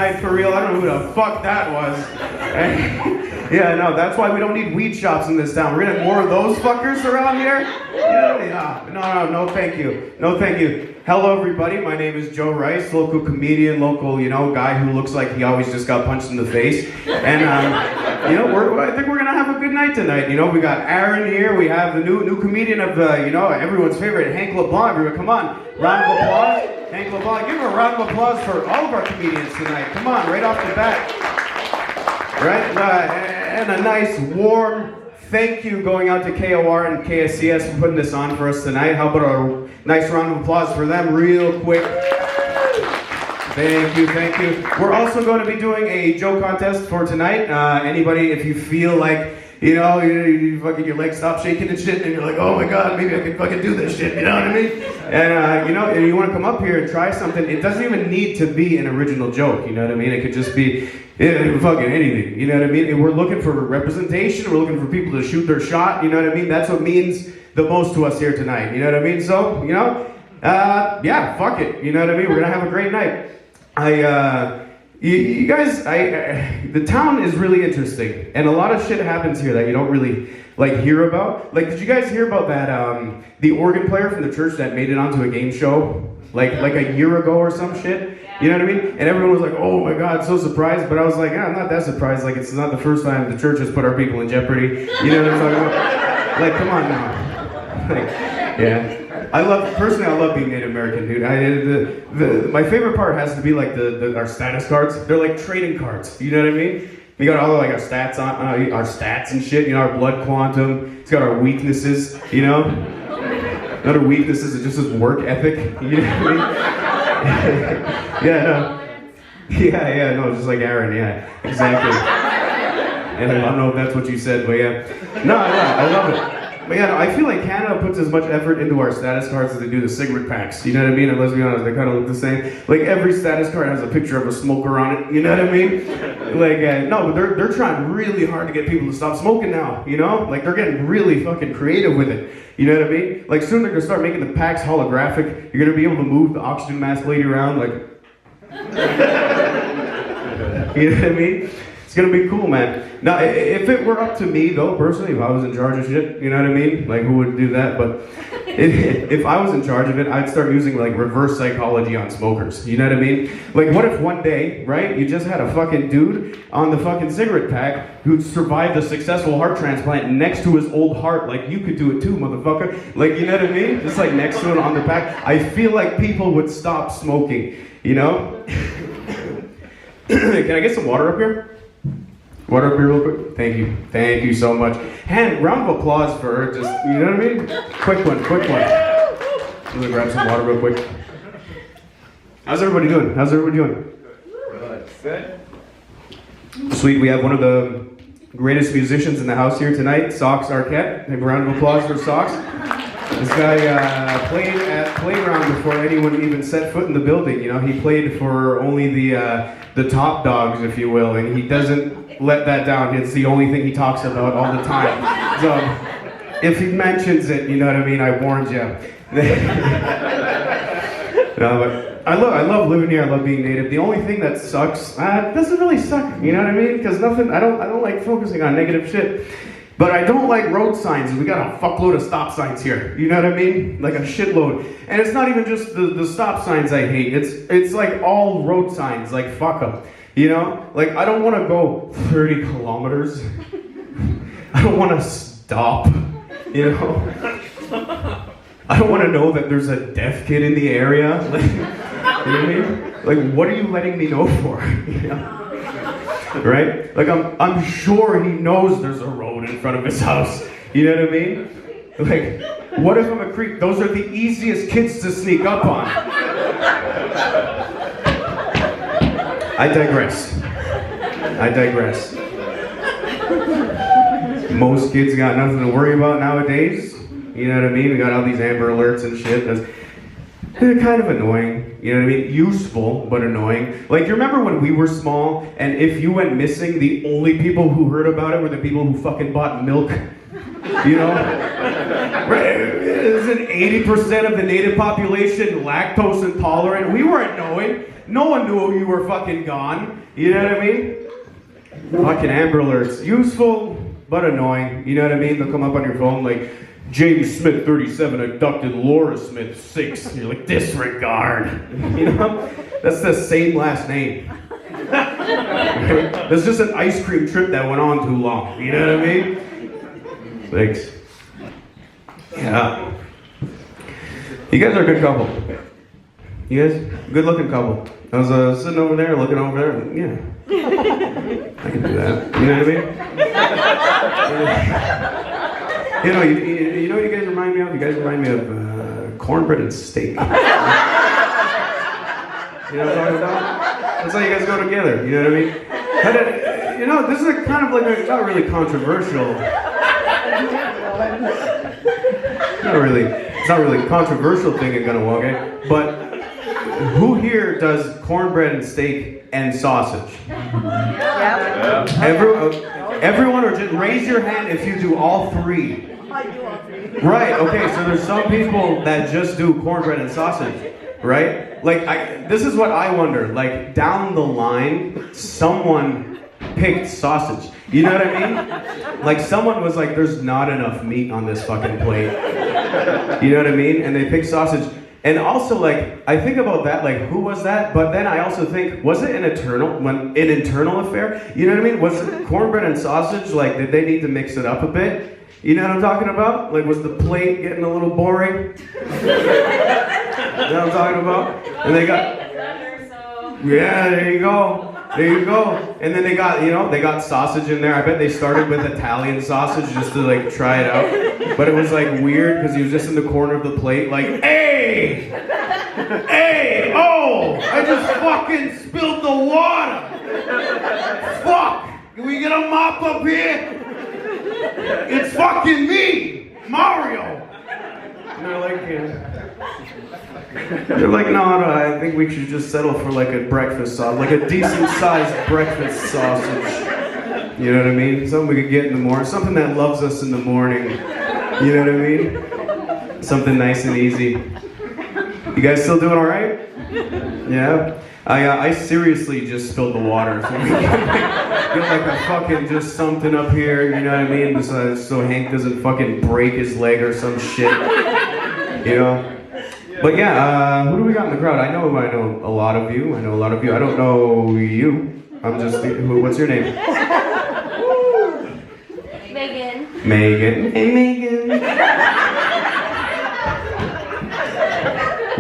died for real. I don't know who the fuck that was. Yeah, no, that's why we don't need weed shops in this town. We're gonna have more of those fuckers around here. Yeah, no, thank you. No, thank you. Hello, everybody. My name is Joe Rice, local comedian, local, guy who looks like he always just got punched in the face. And, I think we're gonna have a good night tonight. We got Aaron here. We have the new comedian of, everyone's favorite, Hank LeBlanc. Everyone, come on, round of applause. Hank LeBlanc, give him a round of applause for all of our comedians tonight. Come on, right off the bat. Right? And a nice, warm thank you going out to KOR and KSCS for putting this on for us tonight. How about a nice round of applause for them real quick? Thank you. We're also going to be doing a joke contest for tonight. Anybody, if you feel like, you fucking your legs stop shaking and shit, and you're like, oh my god, maybe I can fucking do this shit, you know what I mean? And, and you want to come up here and try something, it doesn't even need to be an original joke, you know what I mean? It could just be fucking anything, you know what I mean? And we're looking for representation, we're looking for people to shoot their shot, you know what I mean? That's what means the most to us here tonight, you know what I mean? So, yeah, fuck it, you know what I mean? We're gonna have a great night. You guys, the town is really interesting, and a lot of shit happens here that you don't really, hear about. Did you guys hear about that, the organ player from the church that made it onto a game show, like a year ago or some shit? You know what I mean? And everyone was like, oh my god, so surprised, but I was like, I'm not that surprised, it's not the first time the church has put our people in jeopardy. You know what I'm talking about? Come on now. Yeah. I love being Native American, dude. My favorite part has to be our status cards. They're like trading cards. You know what I mean? We got all our stats on our stats and shit. Our blood quantum. It's got our weaknesses. Not our weaknesses. It's just his work ethic. You know what I mean? Yeah, no, just like Aaron. Yeah, exactly. And I don't know if that's what you said, but yeah. No, I love it. But yeah, I feel like Canada puts as much effort into our status cards as they do the cigarette packs. You know what I mean? And let's be honest, they kind of look the same. Every status card has a picture of a smoker on it. You know what I mean? No, but they're trying really hard to get people to stop smoking now. They're getting really fucking creative with it. You know what I mean? Soon they're gonna start making the packs holographic. You're gonna be able to move the oxygen mask lady around. You know what I mean? It's gonna be cool, man. Now, if it were up to me, though, personally, if I was in charge of shit, you know what I mean? Who would do that? But if I was in charge of it, I'd start using, reverse psychology on smokers. You know what I mean? What if one day, right, you just had a fucking dude on the fucking cigarette pack who'd survived a successful heart transplant next to his old heart? You could do it too, motherfucker. You know what I mean? Just, next to it on the pack. I feel like people would stop smoking, you know? Can I get some water up here? Water up here real quick. Thank you so much. Round of applause for her, just, you know what I mean? Quick one. I'm gonna grab some water real quick. How's everybody doing? Good. Sweet, we have one of the greatest musicians in the house here tonight, Sox Arquette. A round of applause for Sox. This guy played at Playground before anyone even set foot in the building. He played for only the top dogs, if you will, and he doesn't let that down. It's the only thing he talks about all the time. So, if he mentions it, you know what I mean? I warned you. No, but I love living here. I love being native. The only thing that sucks, it doesn't really suck. You know what I mean? Because I don't like focusing on negative shit. But I don't like road signs. We got a fuckload of stop signs here. You know what I mean? A shitload. And it's not even just the stop signs I hate. It's all road signs. Fuck them. I don't want to go 30 kilometers. I don't want to stop. I don't want to know that there's a deaf kid in the area. You know what I mean? What are you letting me know for? Right? I'm sure he knows there's a road in front of his house. You know what I mean? What if I'm a creep? Those are the easiest kids to sneak up on. I digress. Most kids got nothing to worry about nowadays. You know what I mean? We got all these Amber Alerts and shit. They're kind of annoying. You know what I mean? Useful, but annoying. You remember when we were small, and if you went missing, the only people who heard about it were the people who fucking bought milk? You know? Right? Isn't 80% of the native population lactose intolerant? We weren't knowing. No one knew you were fucking gone. You know what I mean? Fucking Amber Alerts. Useful, but annoying. You know what I mean? They'll come up on your phone like, James Smith, 37, abducted Laura Smith, 6. And you're like, disregard. You know? That's the same last name. There's just an ice cream trip that went on too long. You know what I mean? Thanks. Yeah. You guys are a good couple. You guys, good looking couple. I was sitting over there, looking over there, and yeah. I can do that. You know what I mean? You know what you guys remind me of? You guys remind me of cornbread and steak. You know what I'm talking about? That's how you guys go together. You know what I mean? This is a kind of like it's not really controversial. It's not really a controversial thing in Kahnawake, but who here does cornbread and steak and sausage? Yeah. Everyone, or just raise your hand if you do all three. I do all three. Right, okay, so there's some people that just do cornbread and sausage, right? Like, this is what I wonder, like, down the line, someone picked sausage. You know what I mean? Like, someone was like, there's not enough meat on this fucking plate. You know what I mean? And they picked sausage. And also, like, I think about that, like, who was that? But then I also think, was it an internal affair? You know what I mean? Was it cornbread and sausage, like, did they need to mix it up a bit? You know what I'm talking about? Like, was the plate getting a little boring? You know what I'm talking about? And they got... Yeah, there you go. There you go. And then they got sausage in there. I bet they started with Italian sausage just to like try it out. But it was like weird because he was just in the corner of the plate like, hey! Hey! Oh! I just fucking spilled the water! Fuck! Can we get a mop up here? It's fucking me! Mario! And they're like, no, I think we should just settle for like a breakfast sausage, like a decent sized breakfast sausage. You know what I mean? Something we could get in the morning, something that loves us in the morning. You know what I mean? Something nice and easy. You guys still doing all right? Yeah? I seriously just spilled the water. So we get like a fucking just something up here, you know what I mean? So Hank doesn't fucking break his leg or some shit. You know? But yeah, who do we got in the crowd? I know a lot of you. I don't know you. I'm just, what's your name? Megan. Megan. Hey, Megan.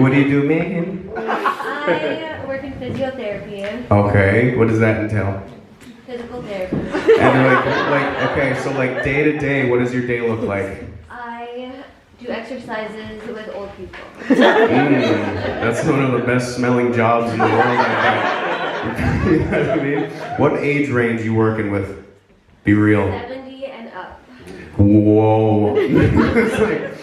What do you do, Megan? I work in physiotherapy. Okay, what does that entail? Physical therapy. And okay, so like day to day, what does your day look like? I do exercises with old people. That's one of the best smelling jobs in the world, I bet. You know what I mean? What age range you working with? Be real. 70 and up. Whoa. It's like,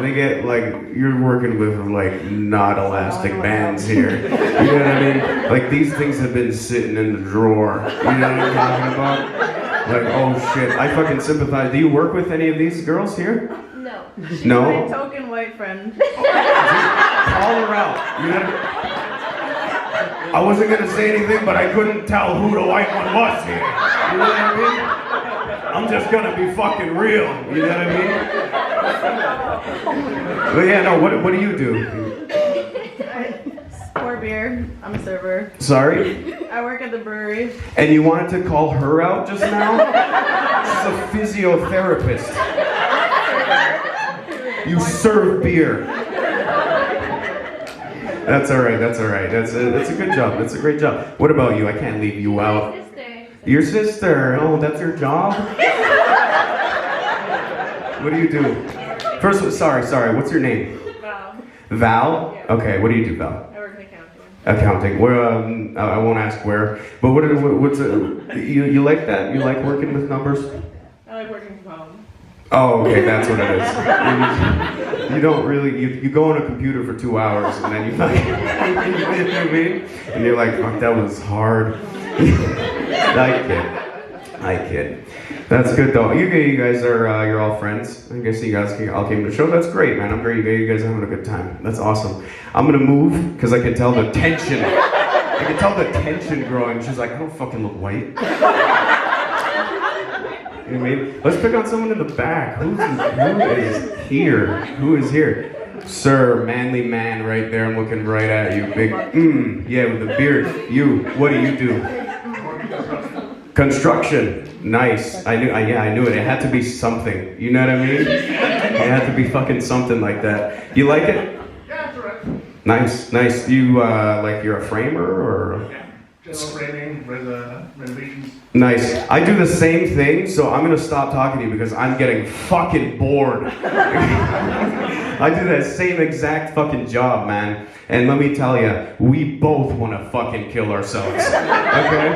they get like, you're working with like not elastic bands here. You know what I mean? Like these things have been sitting in the drawer. You know what I'm talking about? Like, oh shit, I fucking sympathize. Do you work with any of these girls here? No. No? My token white friend. Call her out. You know? I wasn't gonna say anything, but I couldn't tell who the white one was here. You know what I mean? I'm just gonna be fucking real. You know what I mean? But yeah, no. What do you do? Pour beer. I'm a server. Sorry? I work at the brewery. And you wanted to call her out just now? She's a physiotherapist. You serve beer. That's all right. That's a good job. That's a great job. What about you? I can't leave you out. My sister. Your sister. Oh, that's your job? What do you do? First, sorry. What's your name? Val. Val? Yeah. Okay. What do you do, Val? I work in accounting. Accounting. Where? I won't ask where. But what's you like that? You like working with numbers? I like working from home. Oh, okay, that's what it is. You don't really, you go on a computer for 2 hours and then you like, you know what I mean? And you're like, fuck, that was hard. I kid. I kid. That's good though. You guys are you're all friends. I guess you guys all came to the show. That's great, man. I'm great. You guys are having a good time. That's awesome. I'm gonna move because I can tell the tension. I can tell the tension growing. She's like, I don't fucking look white. You know what I mean? Let's pick on someone in the back. Who is here? Who is here? Sir, manly man right there. I'm looking right at you. Big, yeah, with the beard. You, what do you do? Construction. Nice. I knew it. It had to be something. You know what I mean? It had to be fucking something like that. You like it? Yeah, that's right. Nice. You, you're a framer or? Yeah, just framing, renovations. Nice. I do the same thing, so I'm gonna stop talking to you because I'm getting fucking bored. I do that same exact fucking job, man. And let me tell you, we both want to fucking kill ourselves. Okay?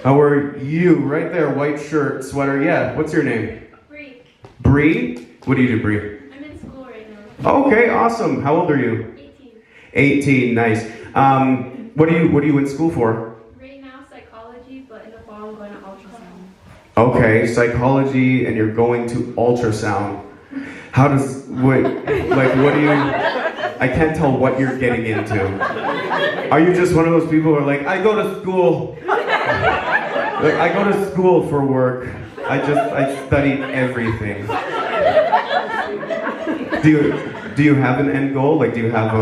How are you? Right there, white shirt, sweater. Yeah, what's your name? Bree. Bree? What do you do, Bree? I'm in school right now. Okay, awesome. How old are you? 18. 18, nice. What are you in school for? Right now, psychology, but in the fall, I'm going to ultrasound. Okay, psychology, and you're going to ultrasound. How does, what do you, I can't tell what you're getting into. Are you just one of those people who are like, I go to school. Like, I go to school for work. I study everything. Do you have an end goal? Like, do you have,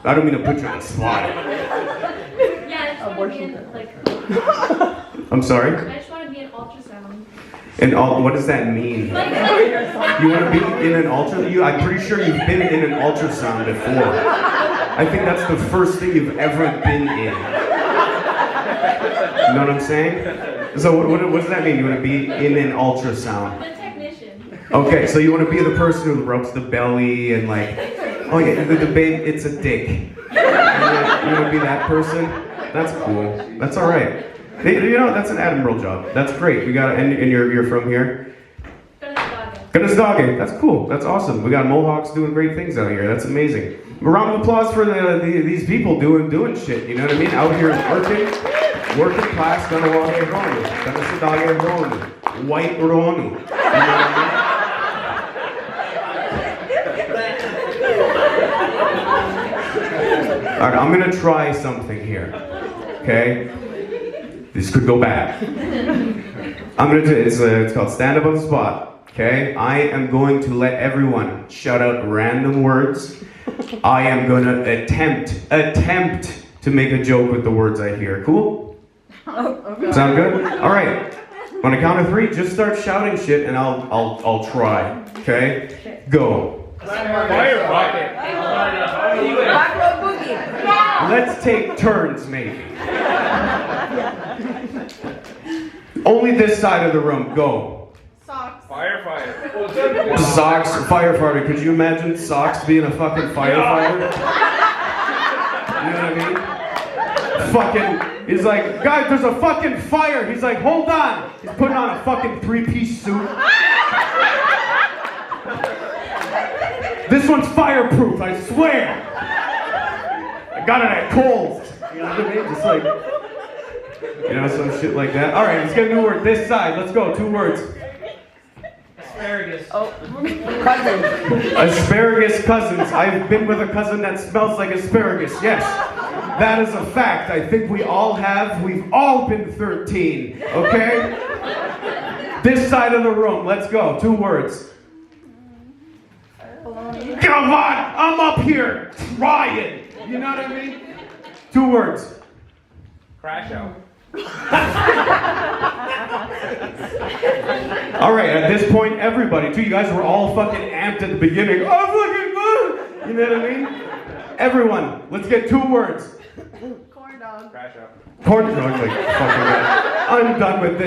I don't mean to put you on the spot. Yeah, I just want to be in, I'm sorry? I just want to be an ultrasound. And what does that mean? You want to be in an I'm pretty sure you've been in an ultrasound before. I think that's the first thing you've ever been in. You know what I'm saying? So what does that mean? You want to be in an ultrasound? The technician. Okay, so you want to be the person who rubs the belly and like, oh yeah, the babe, it's a dick. You want to be that person? That's cool. That's all right. You know, that's an admirable job. That's great. We got, and you're from here? Kahnawake. That's cool. That's awesome. We got Mohawks doing great things out here. That's amazing. A round of applause for these people doing shit. You know what I mean? Out here working class. Kahnawake Ronu. Kahnawake Ronu. White Ronu. You know what I mean? All right, I'm gonna try something here. Okay. This could go bad. I'm gonna do it's called stand up on the spot. Okay? I am going to let everyone shout out random words. I am gonna attempt to make a joke with the words I hear. Cool? Okay. Sound good? Alright. On the count of 3, just start shouting shit and I'll try. Okay? Go. Let's take turns, maybe. Only this side of the room. Go. Socks. Firefighter. Socks, firefighter. Could you imagine Socks being a fucking firefighter? You know what I mean? Fucking, he's like, guys, there's a fucking fire. He's like, hold on. He's putting on a fucking 3-piece suit. This one's fireproof, I swear. I got it at Kohl's. You know what I mean? Just like, you know, some shit like that. All right, let's get a new word. This side, let's go. 2 words. Asparagus. Cousin. Asparagus cousins. I've been with a cousin that smells like asparagus. Yes, that is a fact. I think we all have. We've all been 13. Okay? This side of the room. Let's go. 2 words. Come on, I'm up here trying. You know what I mean? 2 words. Crash out. All right, at this point, everybody, too, you guys were all fucking amped at the beginning. Oh, fucking good. You know what I mean? Everyone, let's get 2 words. Corn dog. Crash out. Corn dog, like, fucking, I'm done with this.